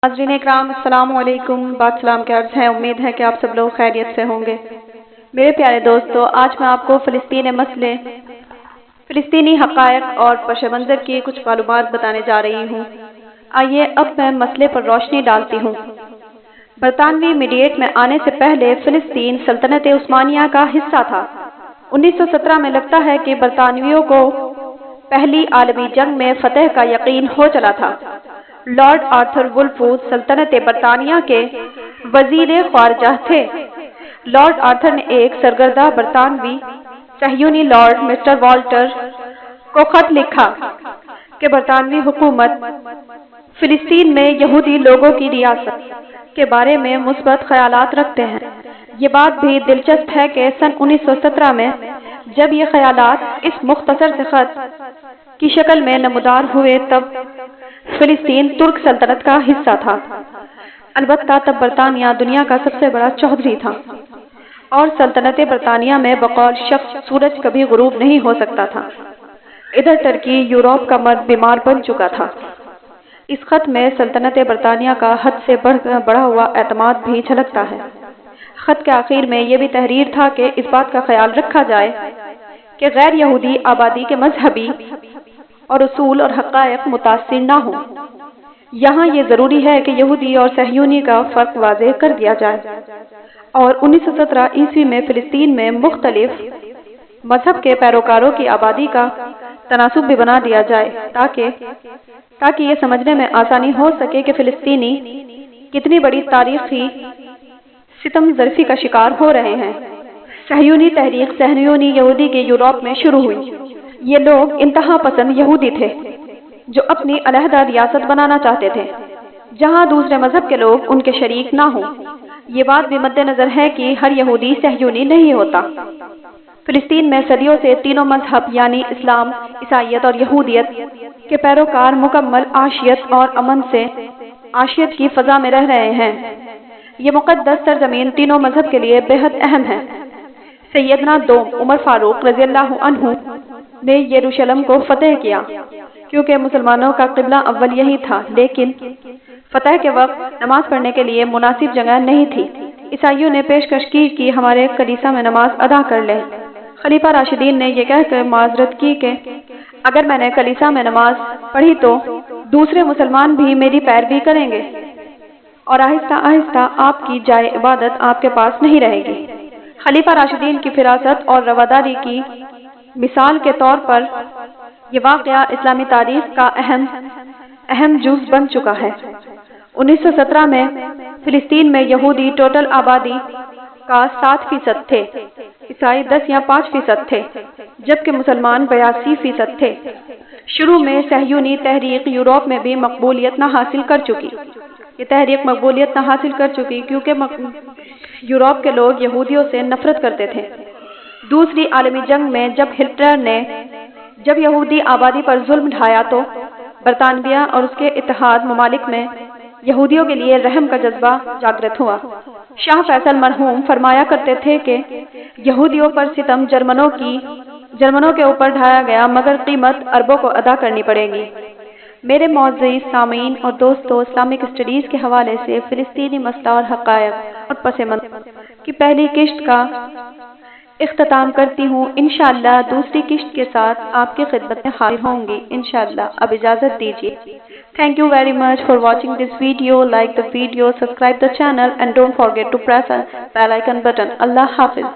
नाज़रीन इकराम अस्सलाम वालेकुम। बात सलाम के अर्ज़ है। उम्मीद है कि आप सब लोग खैरियत से होंगे। मेरे प्यारे दोस्तों, आज मैं आपको फ़िलिस्तीनी मसले, फ़िलिस्तीनी हक़ाइक़ और पश मंज़र की कुछ मालूमात बताने जा रही हूँ। आइए अब मैं मसले पर रोशनी डालती हूँ। बरतानवी मीडिएट में आने से पहले फ़िलिस्तीन सल्तनत उस्मानिया का हिस्सा था। 1917 में लगता है कि बरतानवियों को पहली आलमी जंग में फ़तह का यकीन हो चला था। लॉर्ड आर्थर वुल्फूद सल्तनत बरतानिया के वज़ीर ख़ारजा थे। लॉर्ड आर्थर ने एक सरगर्दा बरतानवी सहयूनी लॉर्ड मिस्टर वॉल्टर को खत लिखा कि बरतानवी हुकूमत फ़िलिस्तीन में यहूदी लोगों की रियासत के बारे में मुस्बत ख़यालात रखते हैं। ये बात भी दिलचस्प है कि सन 1917 में जब ये ख़यालात इस मुख्तसर से ख़त की शक्ल में नमूदार हुए तब फ़िलिस्तीन तुर्क सल्तनत का हिस्सा था। अलबत्ता तब बरतानिया दुनिया का सबसे बड़ा चौधरी था और सल्तनत बरतानिया में बकौल शख्स सूरज कभी गुरूब नहीं हो सकता था। इधर टर्की यूरोप का मर्द बीमार बन चुका था। इस खत में सल्तनत बरतानिया का हद से बढ़ा हुआ एतमाद भी झलकता है। खत के आखिर में यह भी तहरीर था कि इस बात का ख्याल रखा जाए कि गैर यहूदी आबादी के मजहबी और उसूल और हक़ाइक़ मुतासिर ना हो। यहाँ ये ज़रूरी है कि यहूदी और सहयूनी का फ़र्क वाज़ेह कर दिया जाए और 1917 ईस्वी में फ़िलिस्तीन में मुख्तलिफ मजहब के पैरोकारों की आबादी का तनासुब भी बना दिया जाए ताकि ये समझने में आसानी हो सके कि फ़िलिस्तीनी कितनी बड़ी तारीख़ी सितम ज़रफ़ी का शिकार हो रहे हैं। सहयूनी तहरीक सहयूनी यहूदी के यूरोप में शुरू हुई। ये लोग इंतहा पसंद यहूदी थे जो अपनी अलहदा रियासत बनाना चाहते थे जहां दूसरे मजहब के लोग उनके शरीक ना हों। ये बात भी मद्देनजर है कि हर यहूदी सहयूनी नहीं होता। फ़िलिस्तीन में सदियों से तीनों मजहब यानी इस्लाम, ईसाईयत और यहूदियत के पैरोकार मुकम्मल आशियत और अमन से आशियत की फ़ज़ा में रह रहे हैं। ये मुक़द्दस सरज़मीन तीनों मजहब के लिए बेहद अहम है। सैयदना दोम उमर फारूक रज़ियल्लाहु अन्हु ने यरूशलेम को फ़तह किया क्योंकि मुसलमानों का क़िबला अव्वल यही था, लेकिन फ़तह के वक्त नमाज पढ़ने के लिए मुनासिब जगह नहीं थी। ईसाइयों ने पेशकश की कि हमारे कलीसा में नमाज अदा कर लें। खलीफा राशिदीन ने यह कहकर माजरत की कि अगर मैंने कलीसा में नमाज पढ़ी तो दूसरे मुसलमान भी मेरी पैरवी करेंगे और आहिस्ता आहिस्ता आपकी जाए इबादत आपके पास नहीं रहेगी। खलीफा राशिदीन की फिरासत और रवादारी की मिसाल के तौर पर यह वाक़या इस्लामी तारीख़ का अहम जुज़ बन चुका है। 1917 में फ़िलिस्तीन में यहूदी टोटल आबादी का 7% थे, ईसाई 10 या 5% थे, जबकि मुसलमान 82% थे। शुरू में सहयूनी तहरीक यूरोप में भी मकबूलियत न हासिल कर चुकी। ये तहरीक मकबूलियत न हासिल कर चुकी क्योंकि यूरोप के लोग यहूदियों से नफरत करते थे। दूसरी आलमी जंग में जब हिटलर ने जब यहूदी आबादी पर जुल्म ढाया तो बरतानविया और उसके इत्तेहाद ममालिक में यहूदियों के लिए रहम का जज्बा जागृत हुआ। शाह फैसल मरहूम फरमाया करते थे कि यहूदियों पर सितम जर्मनों के ऊपर ढाया गया मगर कीमत अरबों को अदा करनी पड़ेगी। मेरे मौजूद सामीन और दोस्तों, इस्लामिक स्टडीज़ के हवाले से फ़िलिस्तीनी मसला और हक़ाइक़ और पस मंज़र की पहली किश्त का इख्तिताम करती हूँ। इंशाअल्लाह दूसरी किश्त के साथ आपकी खिदमत में हाजिर होंगी इंशाअल्लाह। अब इजाज़त दीजिए। Thank you very much for watching this video. Like the video, subscribe the channel and don't forget to press the bell icon button. Allah Hafiz.